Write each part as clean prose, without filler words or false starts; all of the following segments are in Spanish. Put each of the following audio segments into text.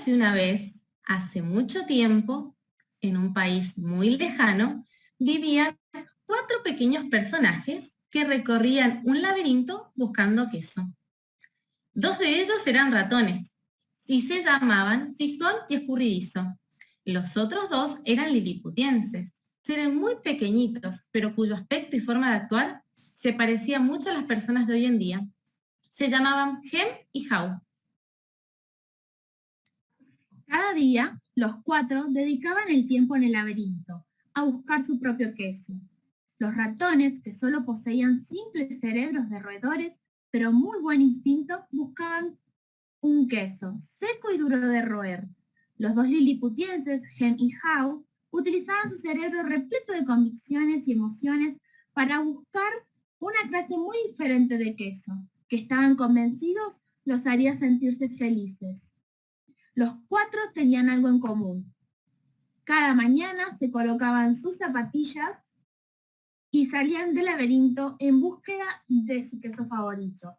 Érase una vez, hace mucho tiempo, en un país muy lejano, vivían 4 pequeños personajes que recorrían un laberinto buscando queso. 2 de ellos eran ratones y se llamaban Fijón y Escurridizo. Los otros 2 eran liliputienses, seres muy pequeñitos, pero cuyo aspecto y forma de actuar se parecían mucho a las personas de hoy en día. Se llamaban Hem y Haw. Cada día, los 4 dedicaban el tiempo en el laberinto, a buscar su propio queso. Los ratones, que solo poseían simples cerebros de roedores, pero muy buen instinto, buscaban un queso seco y duro de roer. Los 2 liliputienses, Hem y Haw, utilizaban su cerebro repleto de convicciones y emociones para buscar una clase muy diferente de queso, que estaban convencidos los haría sentirse felices. Los 4 tenían algo en común. Cada mañana se colocaban sus zapatillas y salían del laberinto en búsqueda de su queso favorito.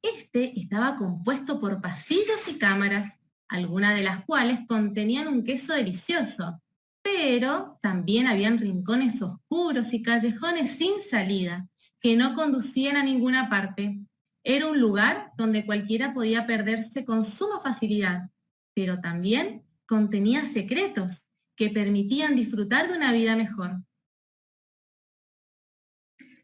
Este estaba compuesto por pasillos y cámaras, algunas de las cuales contenían un queso delicioso, pero también habían rincones oscuros y callejones sin salida, que no conducían a ninguna parte. Era un lugar donde cualquiera podía perderse con suma facilidad, pero también contenía secretos que permitían disfrutar de una vida mejor.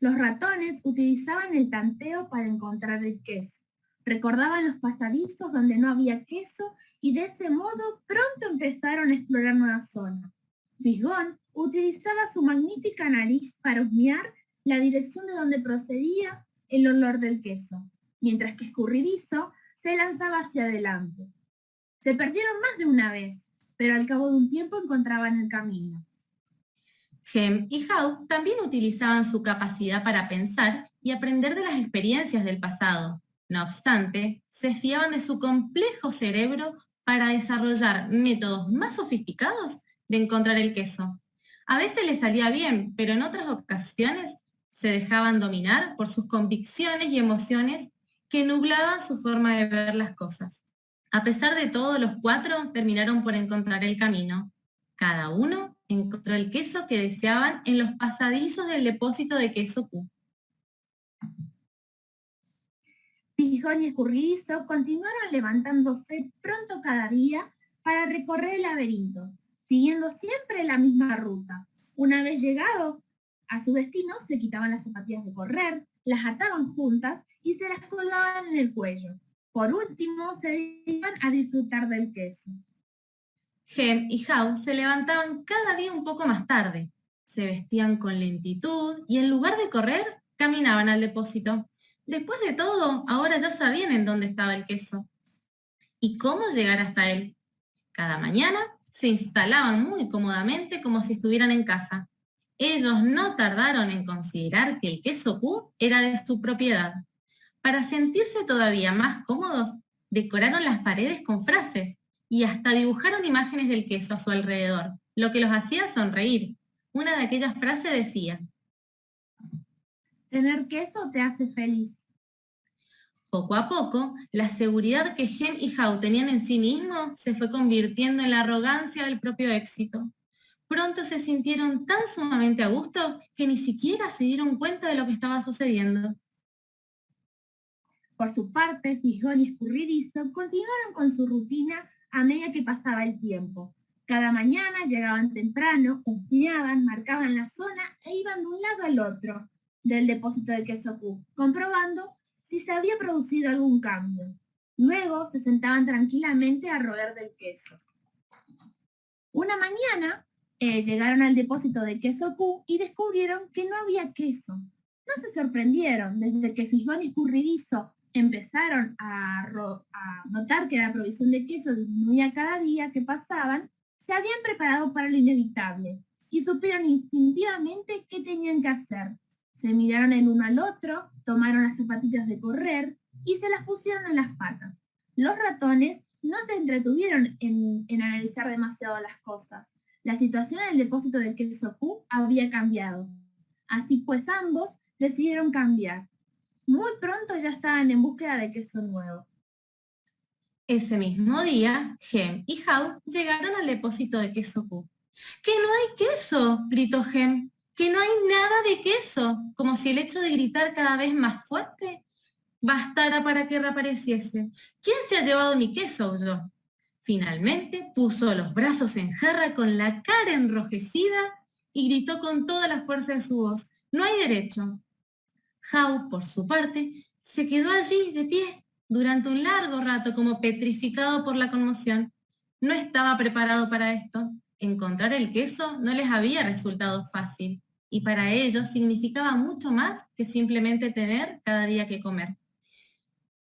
Los ratones utilizaban el tanteo para encontrar el queso. Recordaban los pasadizos donde no había queso y de ese modo pronto empezaron a explorar nuevas zonas. Fijón utilizaba su magnífica nariz para husmear la dirección de donde procedía el olor del queso, mientras que Escurridizo se lanzaba hacia adelante. Se perdieron más de una vez, pero al cabo de un tiempo encontraban el camino. Hem y Haw también utilizaban su capacidad para pensar y aprender de las experiencias del pasado. No obstante, se fiaban de su complejo cerebro para desarrollar métodos más sofisticados de encontrar el queso. A veces les salía bien, pero en otras ocasiones se dejaban dominar por sus convicciones y emociones que nublaban su forma de ver las cosas. A pesar de todo, los 4 terminaron por encontrar el camino. Cada uno encontró el queso que deseaban en los pasadizos del depósito de queso Q. Fijón y Escurridizo continuaron levantándose pronto cada día para recorrer el laberinto, siguiendo siempre la misma ruta. Una vez llegado a su destino, se quitaban las zapatillas de correr, las ataban juntas y se las colgaban en el cuello. Por último, se dedicaban a disfrutar del queso. Hem y Haw se levantaban cada día un poco más tarde, se vestían con lentitud y en lugar de correr, caminaban al depósito. Después de todo, ahora ya sabían en dónde estaba el queso y cómo llegar hasta él. Cada mañana se instalaban muy cómodamente como si estuvieran en casa. Ellos no tardaron en considerar que el queso Q era de su propiedad. Para sentirse todavía más cómodos, decoraron las paredes con frases y hasta dibujaron imágenes del queso a su alrededor, lo que los hacía sonreír. Una de aquellas frases decía: Tener queso te hace feliz. poco a poco, la seguridad que Hem y Haw tenían en sí mismos se fue convirtiendo en la arrogancia del propio éxito. Pronto se sintieron tan sumamente a gusto que ni siquiera se dieron cuenta de lo que estaba sucediendo. Por su parte, Fijón y Escurridizo continuaron con su rutina a medida que pasaba el tiempo. Cada mañana llegaban temprano, husmeaban, marcaban la zona e iban de un lado al otro del depósito de queso Q, comprobando si se había producido algún cambio. Luego se sentaban tranquilamente a roer del queso. Una mañana llegaron al depósito de queso Q y descubrieron que no había queso. No se sorprendieron, desde que Fijón y Escurridizo empezaron a notar que la provisión de queso disminuía cada día que pasaban, se habían preparado para lo inevitable y supieron instintivamente qué tenían que hacer. Se miraron el uno al otro, tomaron las zapatillas de correr y se las pusieron en las patas. Los ratones no se entretuvieron en analizar demasiado las cosas. La situación en el depósito del queso Q había cambiado. Así pues ambos decidieron cambiar. Muy pronto ya estaban en búsqueda de queso nuevo. Ese mismo día, Hem y Haw llegaron al depósito de queso Q. ¡Que no hay queso!, gritó Hem. ¡Que no hay nada de queso! Como si el hecho de gritar cada vez más fuerte bastara para que reapareciese. ¿Quién se ha llevado mi queso?, aulló. Finalmente puso los brazos en jarra con la cara enrojecida y gritó con toda la fuerza de su voz: ¡No hay derecho! Haw, por su parte, se quedó allí de pie durante un largo rato como petrificado por la conmoción. No estaba preparado para esto. Encontrar el queso no les había resultado fácil y para ellos significaba mucho más que simplemente tener cada día que comer.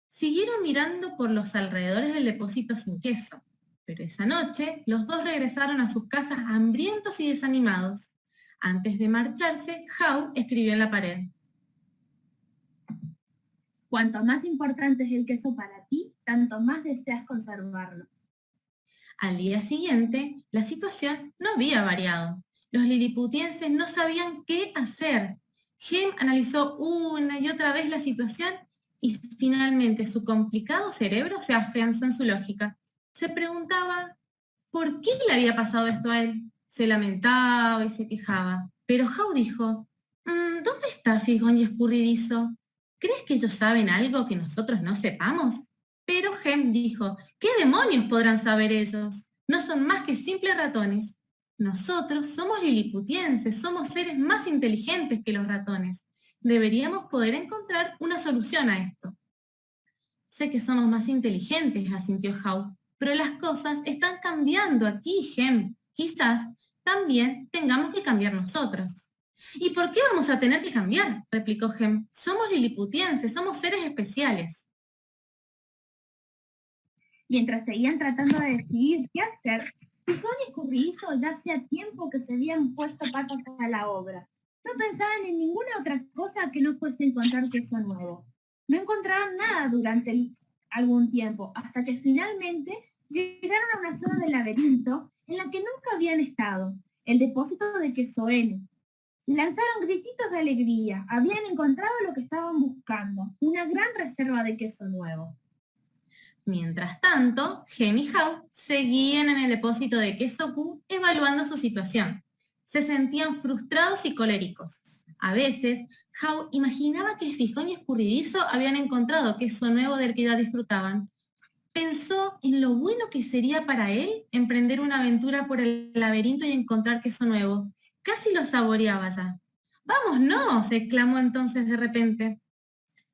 Siguieron mirando por los alrededores del depósito sin queso, pero esa noche los dos regresaron a sus casas hambrientos y desanimados. Antes de marcharse, Haw escribió en la pared: Cuanto más importante es el queso para ti, tanto más deseas conservarlo. Al día siguiente, la situación no había variado. Los liliputienses no sabían qué hacer. Hem analizó una y otra vez la situación y finalmente su complicado cerebro se afianzó en su lógica. Se preguntaba por qué le había pasado esto a él. Se lamentaba y se quejaba. Pero Haw dijo: ¿Dónde está Figón y Escurridizo? ¿Crees que ellos saben algo que nosotros no sepamos? Pero Hem dijo: ¿qué demonios podrán saber ellos? No son más que simples ratones. Nosotros somos liliputienses, somos seres más inteligentes que los ratones. Deberíamos poder encontrar una solución a esto. Sé que somos más inteligentes, asintió Haw, pero las cosas están cambiando aquí, Hem. Quizás también tengamos que cambiar nosotros. ¿Y por qué vamos a tener que cambiar?, replicó Hem. Somos liliputienses, somos seres especiales. Mientras seguían tratando de decidir qué hacer, Figón y Escurridizo ya hacía tiempo que se habían puesto patas a la obra. No pensaban en ninguna otra cosa que no fuese encontrar queso nuevo. No encontraron nada durante algún tiempo, hasta que finalmente llegaron a una zona del laberinto en la que nunca habían estado, el depósito de queso N. Lanzaron grititos de alegría. Habían encontrado lo que estaban buscando, una gran reserva de queso nuevo. Mientras tanto, Hem y Haw seguían en el depósito de queso Q evaluando su situación. Se sentían frustrados y coléricos. A veces, Haw imaginaba que Figón y Escurridizo habían encontrado queso nuevo del que ya disfrutaban. Pensó en lo bueno que sería para él emprender una aventura por el laberinto y encontrar queso nuevo. Casi lo saboreaba ya. ¡Vámonos!, exclamó entonces de repente.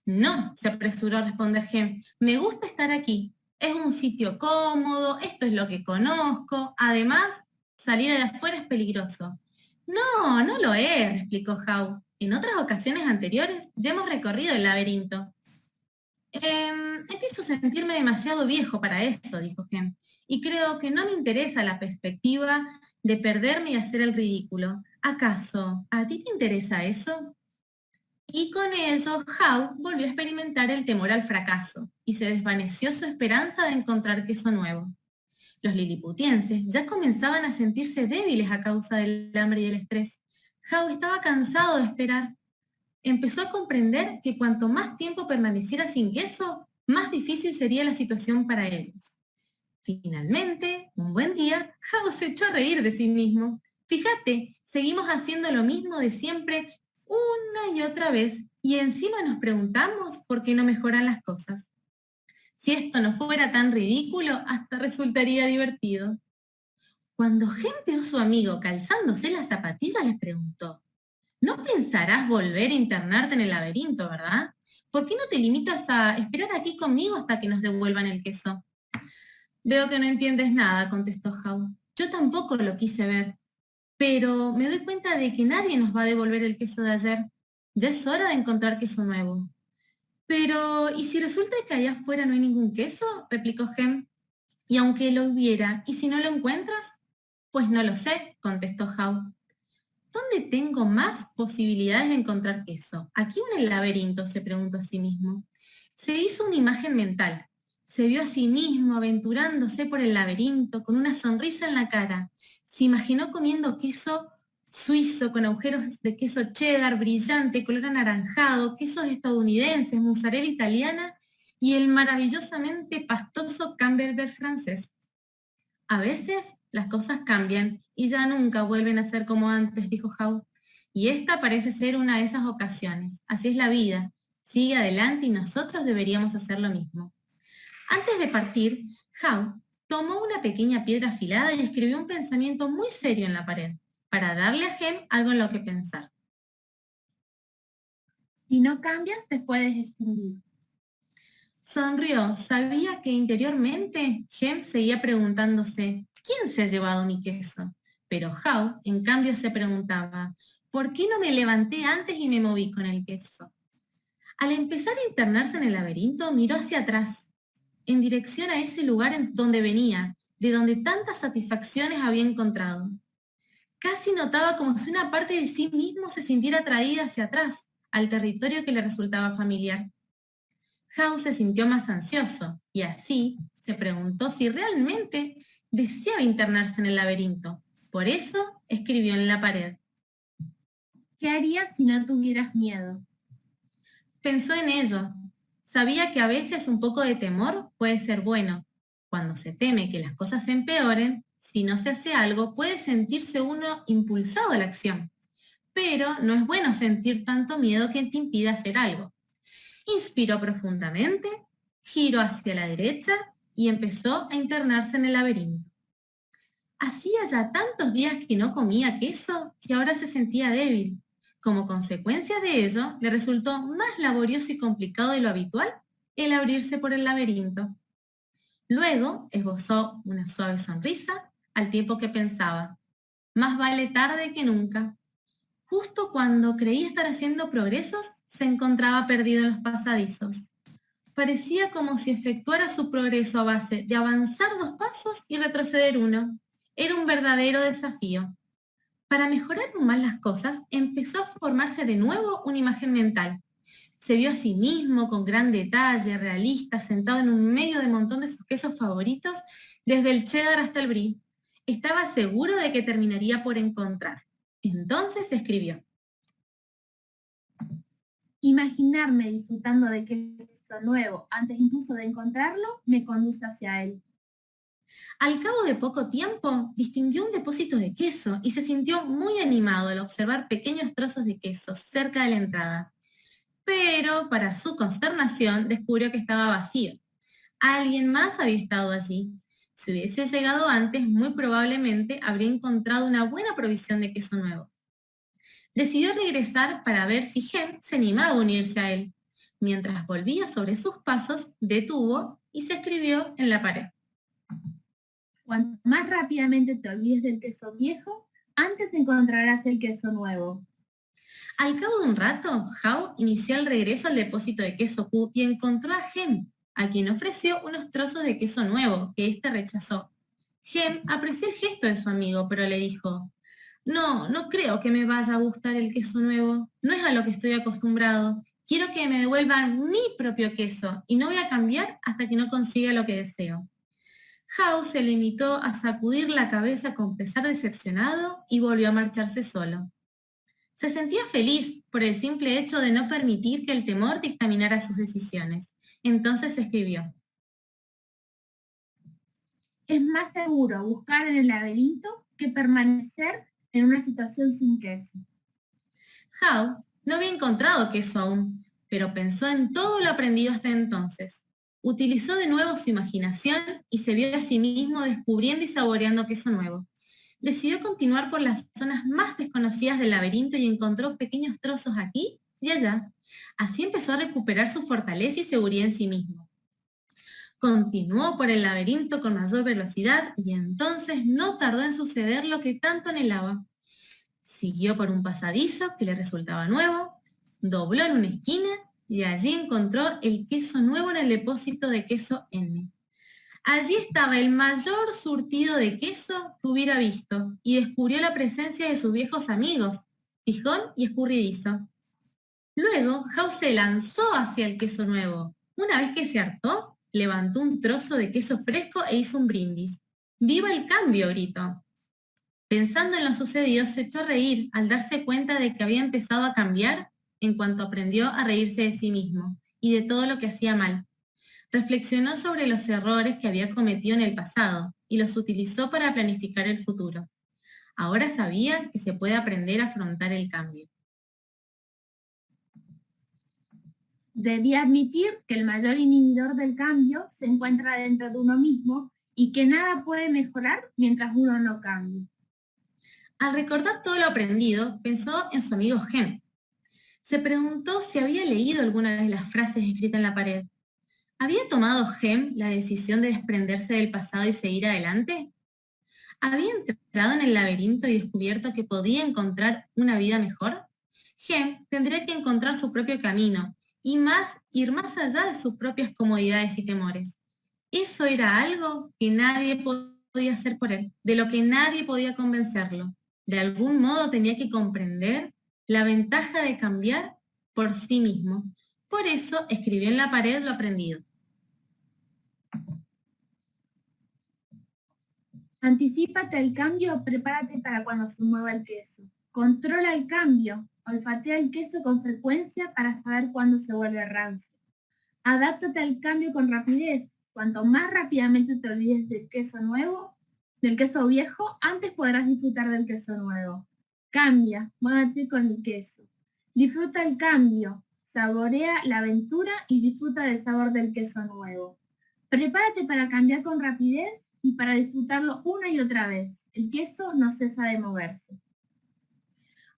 No, se apresuró a responder Hem. Me gusta estar aquí. Es un sitio cómodo, esto es lo que conozco. Además, salir allá afuera es peligroso. No, no lo es, explicó Haw. En otras ocasiones anteriores ya hemos recorrido el laberinto. Empiezo a sentirme demasiado viejo para eso, dijo Hem. Y creo que no me interesa la perspectiva de perderme y hacer el ridículo. ¿Acaso a ti te interesa eso? Y con eso, Haw volvió a experimentar el temor al fracaso y se desvaneció su esperanza de encontrar queso nuevo. Los liliputienses ya comenzaban a sentirse débiles a causa del hambre y el estrés. Haw estaba cansado de esperar. Empezó a comprender que cuanto más tiempo permaneciera sin queso, más difícil sería la situación para ellos. Finalmente, un buen día, Haw se echó a reír de sí mismo. Fíjate, seguimos haciendo lo mismo de siempre una y otra vez, y encima nos preguntamos por qué no mejoran las cosas. Si esto no fuera tan ridículo, hasta resultaría divertido. Cuando Hem vio a su amigo calzándose las zapatillas, les preguntó: ¿no pensarás volver a internarte en el laberinto, verdad? ¿Por qué no te limitas a esperar aquí conmigo hasta que nos devuelvan el queso? Veo que no entiendes nada, contestó Haw. Yo tampoco lo quise ver. Pero me doy cuenta de que nadie nos va a devolver el queso de ayer. Ya es hora de encontrar queso nuevo. Pero, ¿y si resulta que allá afuera no hay ningún queso?, replicó Hem. Y aunque lo hubiera, ¿y si no lo encuentras? Pues no lo sé, contestó Haw. ¿Dónde tengo más posibilidades de encontrar queso? ¿Aquí o en el laberinto?, se preguntó a sí mismo. Se hizo una imagen mental. Se vio a sí mismo aventurándose por el laberinto con una sonrisa en la cara. Se imaginó comiendo queso suizo con agujeros de queso cheddar brillante, color anaranjado, quesos estadounidenses, mozzarella italiana y el maravillosamente pastoso Camembert francés. A veces las cosas cambian y ya nunca vuelven a ser como antes, dijo Howe. Y esta parece ser una de esas ocasiones. Así es la vida. Sigue adelante y nosotros deberíamos hacer lo mismo. Antes de partir, Howe tomó una pequeña piedra afilada y escribió un pensamiento muy serio en la pared, para darle a Hem algo en lo que pensar. Si no cambias, te puedes extinguir. Sonrió. Sabía que interiormente Hem seguía preguntándose, ¿quién se ha llevado mi queso? Pero Howe, en cambio, se preguntaba, ¿por qué no me levanté antes y me moví con el queso? Al empezar a internarse en el laberinto, miró hacia atrás, en dirección a ese lugar donde venía, de donde tantas satisfacciones había encontrado. Casi notaba como si una parte de sí mismo se sintiera atraída hacia atrás, al territorio que le resultaba familiar. Howe se sintió más ansioso y así se preguntó si realmente deseaba internarse en el laberinto. Por eso escribió en la pared. ¿Qué harías si no tuvieras miedo? Pensó en ello. Sabía que a veces un poco de temor puede ser bueno. Cuando se teme que las cosas se empeoren, si no se hace algo, puede sentirse uno impulsado a la acción. Pero no es bueno sentir tanto miedo que te impida hacer algo. Inspiró profundamente, giró hacia la derecha y empezó a internarse en el laberinto. Hacía ya tantos días que no comía queso que ahora se sentía débil. Como consecuencia de ello, le resultó más laborioso y complicado de lo habitual el abrirse por el laberinto. Luego esbozó una suave sonrisa al tiempo que pensaba, más vale tarde que nunca. Justo cuando creía estar haciendo progresos, se encontraba perdido en los pasadizos. Parecía como si efectuara su progreso a base de avanzar 2 pasos y retroceder 1. Era un verdadero desafío. Para mejorar aún más las cosas, empezó a formarse de nuevo una imagen mental. Se vio a sí mismo con gran detalle, realista, sentado en un medio de un montón de sus quesos favoritos, desde el cheddar hasta el brie. Estaba seguro de que terminaría por encontrar. Entonces escribió. Imaginarme disfrutando de queso nuevo antes incluso de encontrarlo me conduce hacia él. Al cabo de poco tiempo, distinguió un depósito de queso y se sintió muy animado al observar pequeños trozos de queso cerca de la entrada. Pero, para su consternación, descubrió que estaba vacío. Alguien más había estado allí. Si hubiese llegado antes, muy probablemente habría encontrado una buena provisión de queso nuevo. Decidió regresar para ver si Hem se animaba a unirse a él. Mientras volvía sobre sus pasos, detuvo y se escribió en la pared. Cuanto más rápidamente te olvides del queso viejo, antes encontrarás el queso nuevo. Al cabo de un rato, Howe inició el regreso al depósito de queso Q y encontró a Hem, a quien ofreció unos trozos de queso nuevo, que éste rechazó. Hem apreció el gesto de su amigo, pero le dijo, no creo que me vaya a gustar el queso nuevo. No es a lo que estoy acostumbrado. Quiero que me devuelvan mi propio queso y no voy a cambiar hasta que no consiga lo que deseo. Howe se limitó a sacudir la cabeza con pesar decepcionado y volvió a marcharse solo. Se sentía feliz por el simple hecho de no permitir que el temor dictaminara sus decisiones. Entonces escribió. Es más seguro buscar en el laberinto que permanecer en una situación sin queso. Howe no había encontrado queso aún, pero pensó en todo lo aprendido hasta entonces. Utilizó de nuevo su imaginación y se vio a sí mismo descubriendo y saboreando queso nuevo. Decidió continuar por las zonas más desconocidas del laberinto y encontró pequeños trozos aquí y allá. Así empezó a recuperar su fortaleza y seguridad en sí mismo. Continuó por el laberinto con mayor velocidad y entonces no tardó en suceder lo que tanto anhelaba. Siguió por un pasadizo que le resultaba nuevo, dobló en una esquina y allí encontró el queso nuevo en el depósito de queso N. Allí estaba el mayor surtido de queso que hubiera visto y descubrió la presencia de sus viejos amigos, Tijón y Escurridizo. Luego, Howe se lanzó hacia el queso nuevo. Una vez que se hartó, levantó un trozo de queso fresco e hizo un brindis. ¡Viva el cambio!, gritó. Pensando en lo sucedido, se echó a reír al darse cuenta de que había empezado a cambiar en cuanto aprendió a reírse de sí mismo y de todo lo que hacía mal. reflexionó sobre los errores que había cometido en el pasado y los utilizó para planificar el futuro. Ahora sabía que se puede aprender a afrontar el cambio. Debía admitir que el mayor inhibidor del cambio se encuentra dentro de uno mismo y que nada puede mejorar mientras uno no cambie. Al recordar todo lo aprendido, pensó en su amigo Gem. Se preguntó si había leído alguna de las frases escritas en la pared. ¿Había tomado Gem la decisión de desprenderse del pasado y seguir adelante? ¿Había entrado en el laberinto y descubierto que podía encontrar una vida mejor? Gem tendría que encontrar su propio camino y ir más allá de sus propias comodidades y temores. Eso era algo que nadie podía hacer por él, de lo que nadie podía convencerlo. De algún modo tenía que comprender la ventaja de cambiar por sí mismo. Por eso escribió en la pared lo aprendido. Anticípate al cambio, prepárate para cuando se mueva el queso. Controla el cambio, olfatea el queso con frecuencia para saber cuándo se vuelve rancio. Adáptate al cambio con rapidez. Cuanto más rápidamente te olvides del queso nuevo, del queso viejo, antes podrás disfrutar del queso nuevo. Cambia, muévete con el queso. Disfruta el cambio, saborea la aventura y disfruta del sabor del queso nuevo. Prepárate para cambiar con rapidez y para disfrutarlo una y otra vez. El queso no cesa de moverse.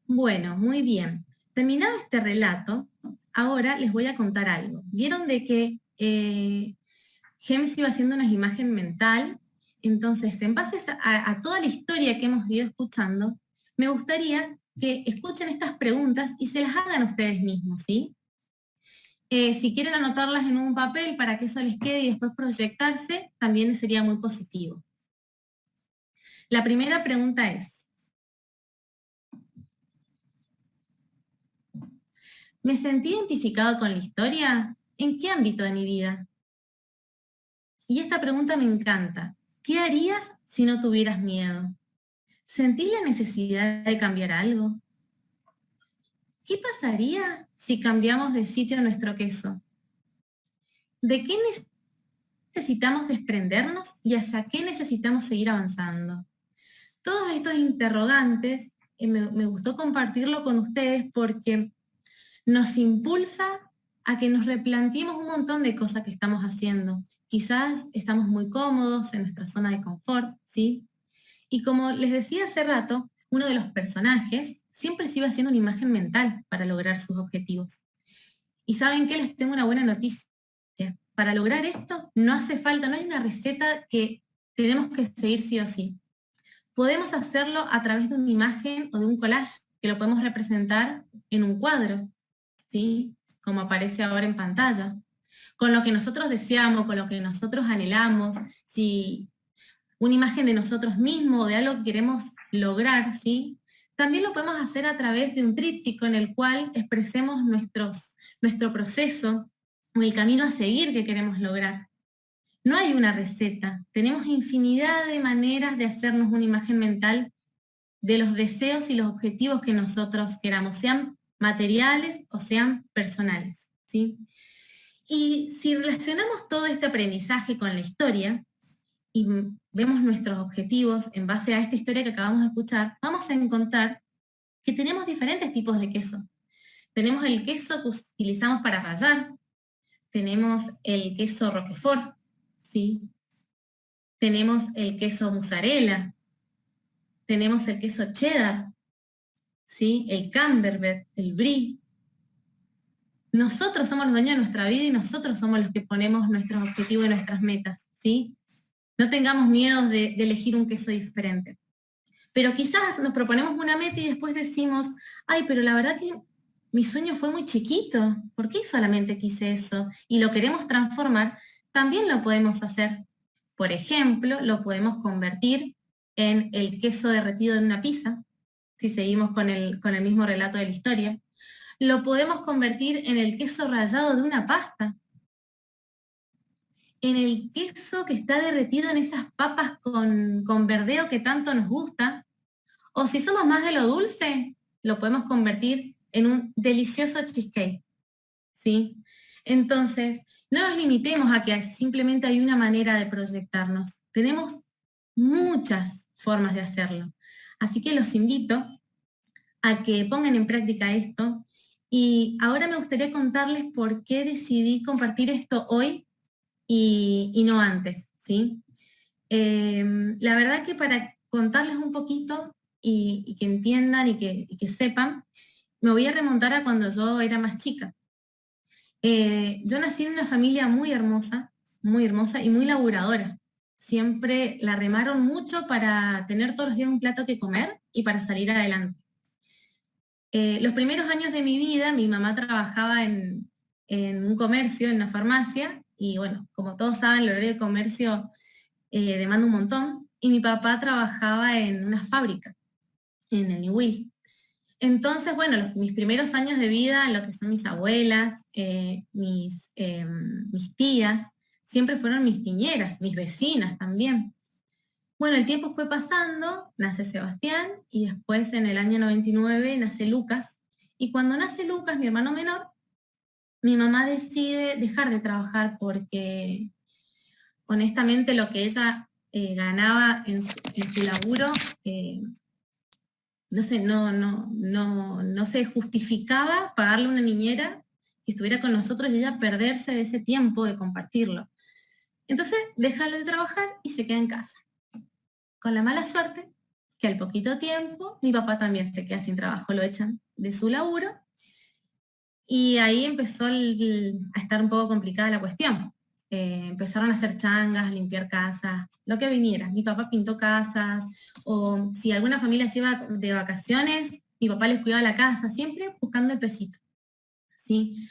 Bueno, muy bien. Terminado este relato, ahora les voy a contar algo. ¿Vieron de que Gem se iba haciendo una imagen mental? Entonces, en base a toda la historia que hemos ido escuchando, me gustaría que escuchen estas preguntas y se las hagan ustedes mismos, ¿sí? Si quieren anotarlas en un papel para que eso les quede y después proyectarse, también sería muy positivo. La primera pregunta es: ¿me sentí identificado con la historia? ¿En qué ámbito de mi vida? Y esta pregunta me encanta. ¿Qué harías si no tuvieras miedo? ¿Sentís la necesidad de cambiar algo? ¿Qué pasaría si cambiamos de sitio nuestro queso? ¿De qué necesitamos desprendernos y hacia qué necesitamos seguir avanzando? Todos estos interrogantes me gustó compartirlo con ustedes porque nos impulsa a que nos replanteemos un montón de cosas que estamos haciendo. Quizás estamos muy cómodos en nuestra zona de confort, ¿sí? Y como les decía hace rato, uno de los personajes siempre se iba haciendo una imagen mental para lograr sus objetivos. Y ¿saben qué? Les tengo una buena noticia. Para lograr esto no hace falta, no hay una receta que tenemos que seguir sí o sí. Podemos hacerlo a través de una imagen o de un collage, que lo podemos representar en un cuadro, ¿sí? Como aparece ahora en pantalla. Con lo que nosotros deseamos, con lo que nosotros anhelamos, si una imagen de nosotros mismos o de algo que queremos lograr, ¿sí? También lo podemos hacer a través de un tríptico en el cual expresemos nuestro proceso o el camino a seguir que queremos lograr. No hay una receta, tenemos infinidad de maneras de hacernos una imagen mental de los deseos y los objetivos que nosotros queramos, sean materiales o sean personales, ¿sí? Y si relacionamos todo este aprendizaje con la historia y vemos nuestros objetivos en base a esta historia que acabamos de escuchar, vamos a encontrar que tenemos diferentes tipos de queso. Tenemos el queso que utilizamos para rallar, tenemos el queso Roquefort, ¿sí? Tenemos el queso mozzarella, tenemos el queso cheddar, ¿sí? El camembert, el brie. Nosotros somos los dueños de nuestra vida y nosotros somos los que ponemos nuestros objetivos y nuestras metas, ¿sí? No tengamos miedo de elegir un queso diferente. Pero quizás nos proponemos una meta y después decimos, ay, pero la verdad que mi sueño fue muy chiquito, ¿por qué solamente quise eso? Y lo queremos transformar, también lo podemos hacer. Por ejemplo, lo podemos convertir en el queso derretido en una pizza, si seguimos con el mismo relato de la historia. Lo podemos convertir en el queso rallado de una pasta, en el queso que está derretido en esas papas con verdeo que tanto nos gusta. O si somos más de lo dulce, lo podemos convertir en un delicioso cheesecake, ¿sí? Entonces, No nos limitemos a que simplemente hay una manera de proyectarnos. Tenemos muchas formas de hacerlo. Así que los invito a que pongan en práctica esto. Y ahora me gustaría contarles por qué decidí compartir esto hoy y no antes, ¿sí? La verdad que para contarles un poquito y que entiendan y que sepan, me voy a remontar a cuando yo era más chica. Yo nací en una familia muy hermosa y muy laburadora. Siempre la remaron mucho para tener todos los días un plato que comer y para salir adelante. Los primeros años de mi vida, mi mamá trabajaba en un comercio, en una farmacia, y bueno, como todos saben, el horario de comercio demanda un montón, y mi papá trabajaba en una fábrica, en el Ñubil. Entonces, bueno, mis primeros años de vida, lo que son mis abuelas, mis tías, siempre fueron mis niñeras, mis vecinas también. Bueno, el tiempo fue pasando, nace Sebastián y después en el año 99 nace Lucas. Y cuando nace Lucas, mi hermano menor, mi mamá decide dejar de trabajar porque honestamente lo que ella ganaba en su laburo, no sé, no se justificaba pagarle a una niñera que estuviera con nosotros y ella perderse de ese tiempo de compartirlo. Entonces, déjalo de trabajar y se queda en casa. Con la mala suerte que al poquito tiempo mi papá también se queda sin trabajo, lo echan de su laburo y ahí empezó a estar un poco complicada la cuestión. Empezaron a hacer changas, limpiar casas, lo que viniera. Mi papá pintó casas, o si alguna familia se iba de vacaciones, mi papá les cuidaba la casa, siempre buscando el pesito. ¿Sí?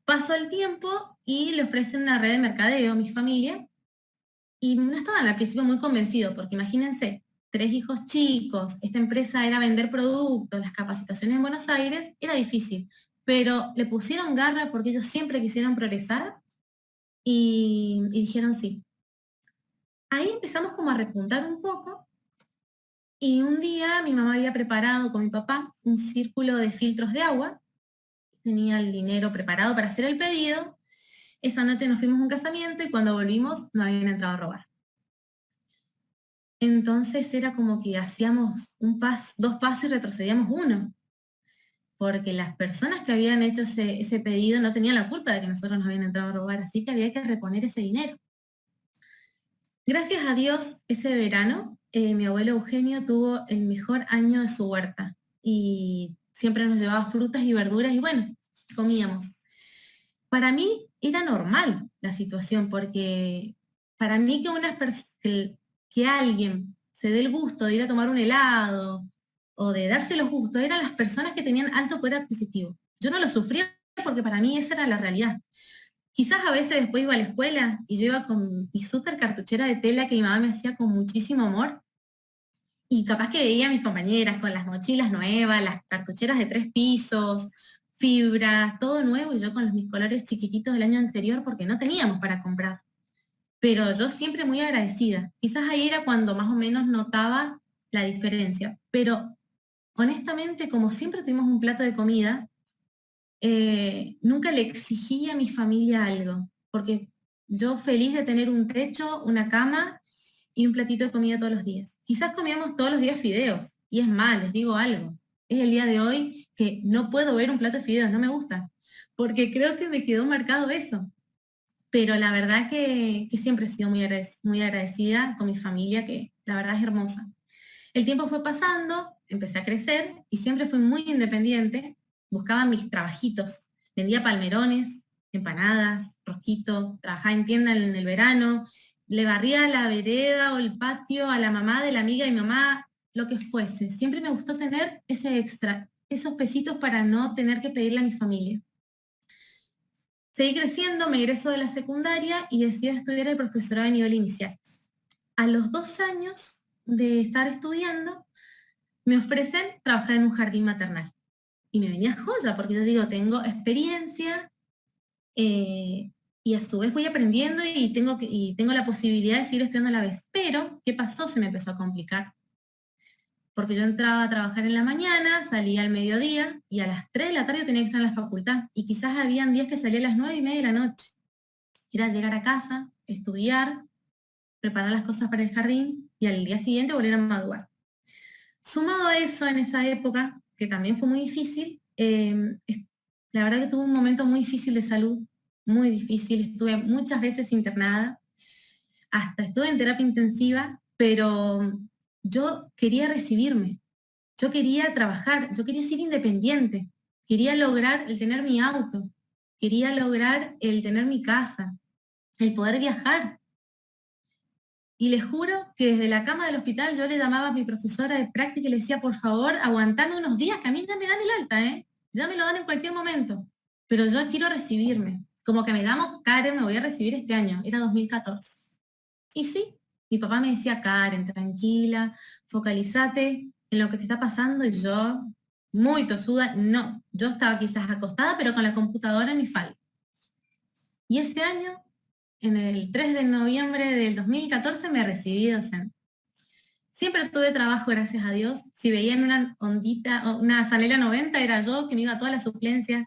Pasó el tiempo y le ofrecen una red de mercadeo a mi familia, y no estaban al principio muy convencidos, porque imagínense, 3 hijos chicos, esta empresa era vender productos, las capacitaciones en Buenos Aires, era difícil, pero le pusieron garra porque ellos siempre quisieron progresar y dijeron sí. Ahí empezamos como a repuntar un poco y un día mi mamá había preparado con mi papá un círculo de filtros de agua, tenía el dinero preparado para hacer el pedido. Esa noche nos fuimos a un casamiento y cuando volvimos nos habían entrado a robar. Entonces era como que hacíamos dos pasos y retrocedíamos uno, porque las personas que habían hecho ese pedido no tenían la culpa de que nosotros nos habían entrado a robar, así que había que reponer ese dinero. Gracias a Dios, ese verano, mi abuelo Eugenio tuvo el mejor año de su huerta y siempre nos llevaba frutas y verduras y bueno, comíamos. Para mí era normal la situación, porque para mí que alguien se dé el gusto de ir a tomar un helado o de darse los gustos eran las personas que tenían alto poder adquisitivo. Yo no lo sufría porque para mí esa era la realidad. Quizás a veces después iba a la escuela y yo iba con mi súper cartuchera de tela que mi mamá me hacía con muchísimo amor, y capaz que veía a mis compañeras con las mochilas nuevas, las cartucheras de 3 pisos, fibras, todo nuevo, y yo con mis colores chiquititos del año anterior porque no teníamos para comprar. Pero yo siempre muy agradecida. Quizás ahí era cuando más o menos notaba la diferencia. Pero honestamente, como siempre tuvimos un plato de comida, nunca le exigí a mi familia algo, porque yo feliz de tener un techo, una cama y un platito de comida todos los días. Quizás comíamos todos los días fideos, y es más, les digo algo, es el día de hoy que no puedo ver un plato de fideos, no me gusta, porque creo que me quedó marcado eso. Pero la verdad que siempre he sido muy agradecida con mi familia, que la verdad es hermosa. El tiempo fue pasando, empecé a crecer y siempre fui muy independiente, buscaba mis trabajitos, vendía palmerones, empanadas, rosquitos, trabajaba en tienda en el verano, le barría la vereda o el patio a la mamá de la amiga de mi mamá, lo que fuese. Siempre me gustó tener ese extra, esos pesitos para no tener que pedirle a mi familia. Seguí creciendo, me egreso de la secundaria y decidí estudiar el profesorado de nivel inicial. A los 2 años de estar estudiando, me ofrecen trabajar en un jardín maternal. Y me venía joya, porque yo digo, tengo experiencia y a su vez voy aprendiendo y tengo la posibilidad de seguir estudiando a la vez. Pero, ¿qué pasó? Se me empezó a complicar. Porque yo entraba a trabajar en la mañana, salía al mediodía y a las 3 de la tarde tenía que estar en la facultad. Y quizás habían días que salía a las 9:30 de la noche. Era llegar a casa, estudiar, preparar las cosas para el jardín y al día siguiente volver a madrugar. Sumado a eso, en esa época, que también fue muy difícil, la verdad que tuve un momento muy difícil de salud, muy difícil, estuve muchas veces internada, hasta estuve en terapia intensiva, pero yo quería recibirme, yo quería trabajar, yo quería ser independiente, quería lograr el tener mi auto, quería lograr el tener mi casa, el poder viajar. Y les juro que desde la cama del hospital yo le llamaba a mi profesora de práctica y le decía, por favor, aguantame unos días, que a mí ya me dan el alta, ya me lo dan en cualquier momento, pero yo quiero recibirme. Como que me damos, Karen, me voy a recibir este año, era 2014. Y sí, mi papá me decía, Karen, tranquila, focalízate en lo que te está pasando, y yo, muy tosuda, no, yo estaba quizás acostada, pero con la computadora en mi falda. Y ese año, en el 3 de noviembre del 2014, me recibí docente. Siempre tuve trabajo, gracias a Dios. Si veían una ondita, una Zanela 90, era yo que me iba a todas las suplencias,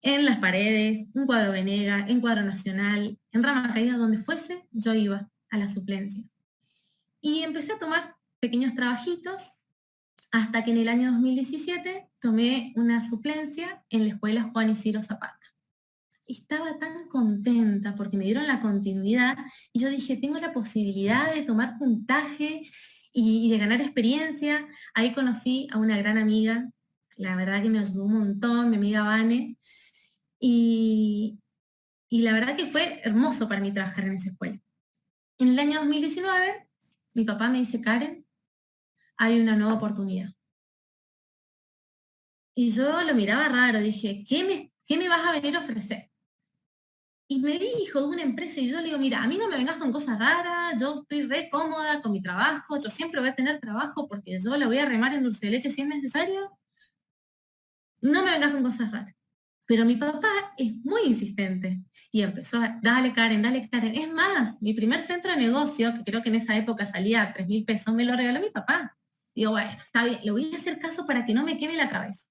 en Las Paredes, en Cuadro Venega, en Cuadro Nacional, en Rama Caída, donde fuese, yo iba a las suplencias. Y empecé a tomar pequeños trabajitos, hasta que en el año 2017 tomé una suplencia en la escuela Juan Isidro Zapata. Estaba tan contenta porque me dieron la continuidad y yo dije, tengo la posibilidad de tomar puntaje y de ganar experiencia. Ahí conocí a una gran amiga, la verdad que me ayudó un montón, mi amiga Vane, y la verdad que fue hermoso para mí trabajar en esa escuela. En el año 2019, mi papá me dice, Karen, hay una nueva oportunidad. Y yo lo miraba raro, dije, ¿qué me vas a venir a ofrecer? Y me dijo de una empresa y yo le digo, mira, a mí no me vengas con cosas raras, yo estoy re cómoda con mi trabajo, yo siempre voy a tener trabajo porque yo la voy a remar en dulce de leche si es necesario. No me vengas con cosas raras. Pero mi papá es muy insistente y empezó a, dale Karen, dale Karen. Es más, mi primer centro de negocio, que creo que en esa época salía a 3.000 pesos, me lo regaló mi papá. Digo, bueno, está bien, le voy a hacer caso para que no me queme la cabeza.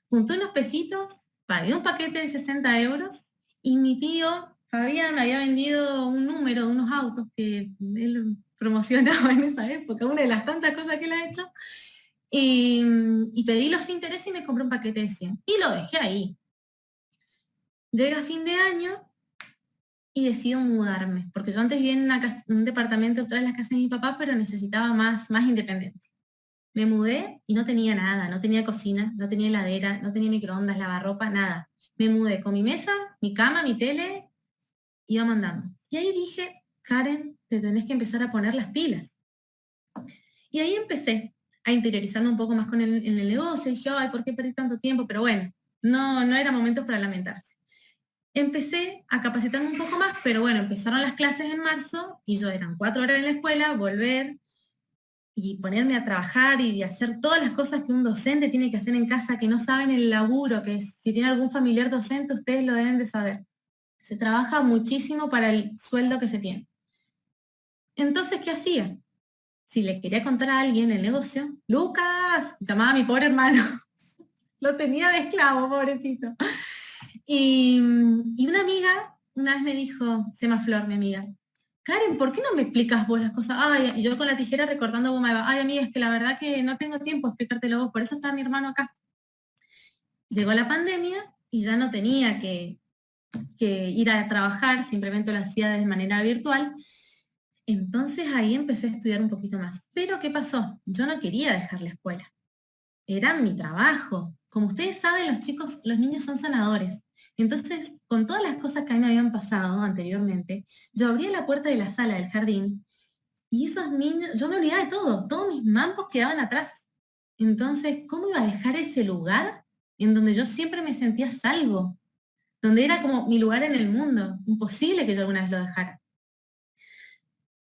Junté unos pesitos, pagué un paquete de 60 euros y mi tío Fabián me había vendido un número de unos autos que él promocionaba en esa época, una de las tantas cosas que él ha hecho, y pedí los intereses y me compré un paquete de 100 y lo dejé ahí. Llega fin de año y decido mudarme, porque yo antes vivía en un departamento detrás de la casa de mi papá, pero necesitaba más independencia. Me mudé y no tenía nada, no tenía cocina, no tenía heladera, no tenía microondas, lavarropa, nada. Me mudé con mi mesa, mi cama, mi tele, iba mandando. Y ahí dije, Karen, te tenés que empezar a poner las pilas. Y ahí empecé a interiorizarme un poco más en el negocio. Dije, ay, ¿por qué perdí tanto tiempo? Pero bueno, no era momento para lamentarse. Empecé a capacitarme un poco más, pero bueno, empezaron las clases en marzo y yo eran 4 horas en la escuela, volver y ponerme a trabajar y hacer todas las cosas que un docente tiene que hacer en casa, que no saben el laburo, que si tiene algún familiar docente, ustedes lo deben de saber. Se trabaja muchísimo para el sueldo que se tiene. Entonces, ¿qué hacía? Si le quería contar a alguien el negocio, Lucas, llamaba a mi pobre hermano, lo tenía de esclavo, pobrecito. Y una amiga una vez me dijo, Semaflor, mi amiga, Karen, ¿por qué no me explicas vos las cosas? Ay, y yo con la tijera recordando cómo iba. Ay, amiga, es que la verdad que no tengo tiempo de explicártelo vos, por eso está mi hermano acá. Llegó la pandemia y ya no tenía que ir a trabajar, simplemente lo hacía de manera virtual. Entonces ahí empecé a estudiar un poquito más. Pero ¿qué pasó? Yo no quería dejar la escuela. Era mi trabajo. Como ustedes saben, los niños son sanadores. Entonces, con todas las cosas que a mí me habían pasado anteriormente, yo abría la puerta de la sala del jardín y esos niños, yo me olvidaba de todo, todos mis mampos quedaban atrás. Entonces, ¿cómo iba a dejar ese lugar en donde yo siempre me sentía salvo? Donde era como mi lugar en el mundo. Imposible que yo alguna vez lo dejara.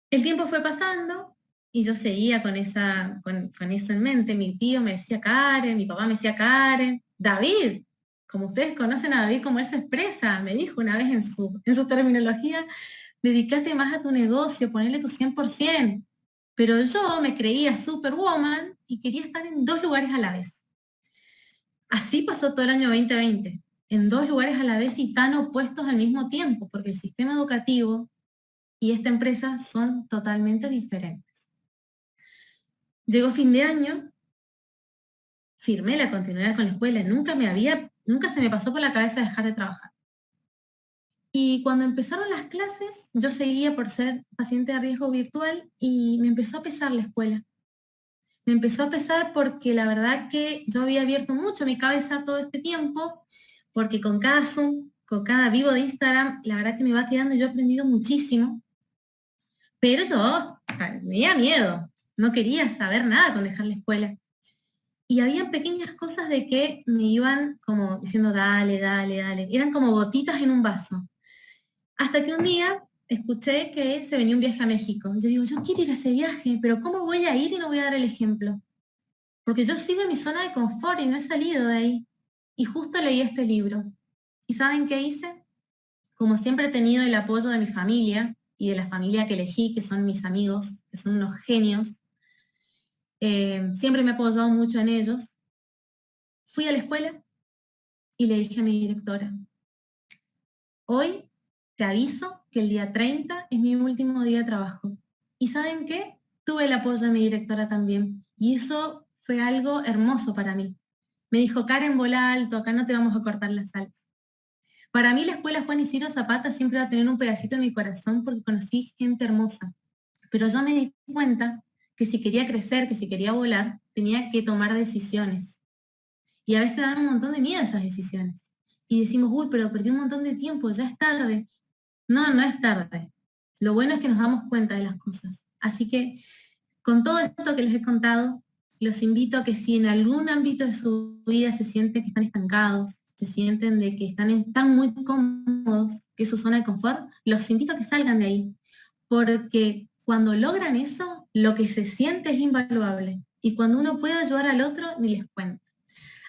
El tiempo fue pasando y yo seguía con eso en mente. Mi tío me decía Karen, mi papá me decía Karen, David, como ustedes conocen a David, como él se expresa, me dijo una vez en su terminología, dedícate más a tu negocio, ponele tu 100%. Pero yo me creía superwoman y quería estar en 2 lugares a la vez. Así pasó todo el año 2020. en dos lugares a la vez y tan opuestos al mismo tiempo, porque el sistema educativo y esta empresa son totalmente diferentes. Llegó fin de año, firmé la continuidad con la escuela, nunca se me pasó por la cabeza dejar de trabajar. Y cuando empezaron las clases, yo seguía por ser paciente de riesgo virtual y me empezó a pesar la escuela. Me empezó a pesar porque la verdad que yo había abierto mucho mi cabeza todo este tiempo, porque con cada Zoom, con cada vivo de Instagram, la verdad que me va quedando, yo he aprendido muchísimo, pero yo tenía miedo, no quería saber nada con dejar la escuela. Y había pequeñas cosas de que me iban como diciendo, dale, dale, dale, eran como gotitas en un vaso. Hasta que un día escuché que se venía un viaje a México. Yo digo, yo quiero ir a ese viaje, pero ¿cómo voy a ir y no voy a dar el ejemplo? Porque yo sigo en mi zona de confort y no he salido de ahí. Y justo leí este libro. ¿Y saben qué hice? Como siempre he tenido el apoyo de mi familia y de la familia que elegí, que son mis amigos, que son unos genios, siempre me he apoyado mucho en ellos. Fui a la escuela y le dije a mi directora, hoy te aviso que el día 30 es mi último día de trabajo. ¿Y saben qué? Tuve el apoyo de mi directora también. Y eso fue algo hermoso para mí. Me dijo, Karen, volá alto, acá no te vamos a cortar las alas. Para mí la escuela Juan Isidro Zapata siempre va a tener un pedacito en mi corazón porque conocí gente hermosa. Pero yo me di cuenta que si quería crecer, que si quería volar, tenía que tomar decisiones. Y a veces dan un montón de miedo esas decisiones. Y decimos, uy, pero perdí un montón de tiempo, ya es tarde. No, no es tarde. Lo bueno es que nos damos cuenta de las cosas. Así que, con todo esto que les he contado, los invito a que si en algún ámbito de su vida se sienten que están estancados, se sienten de que están muy cómodos, que es su zona de confort, los invito a que salgan de ahí. Porque cuando logran eso, lo que se siente es invaluable. Y cuando uno puede ayudar al otro, ni les cuento.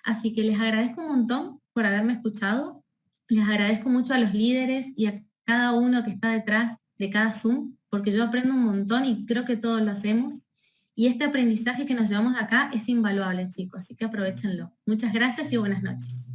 Así que les agradezco un montón por haberme escuchado. Les agradezco mucho a los líderes y a cada uno que está detrás de cada Zoom, porque yo aprendo un montón y creo que todos lo hacemos. Y este aprendizaje que nos llevamos de acá es invaluable, chicos, así que aprovechenlo. Muchas gracias y buenas noches.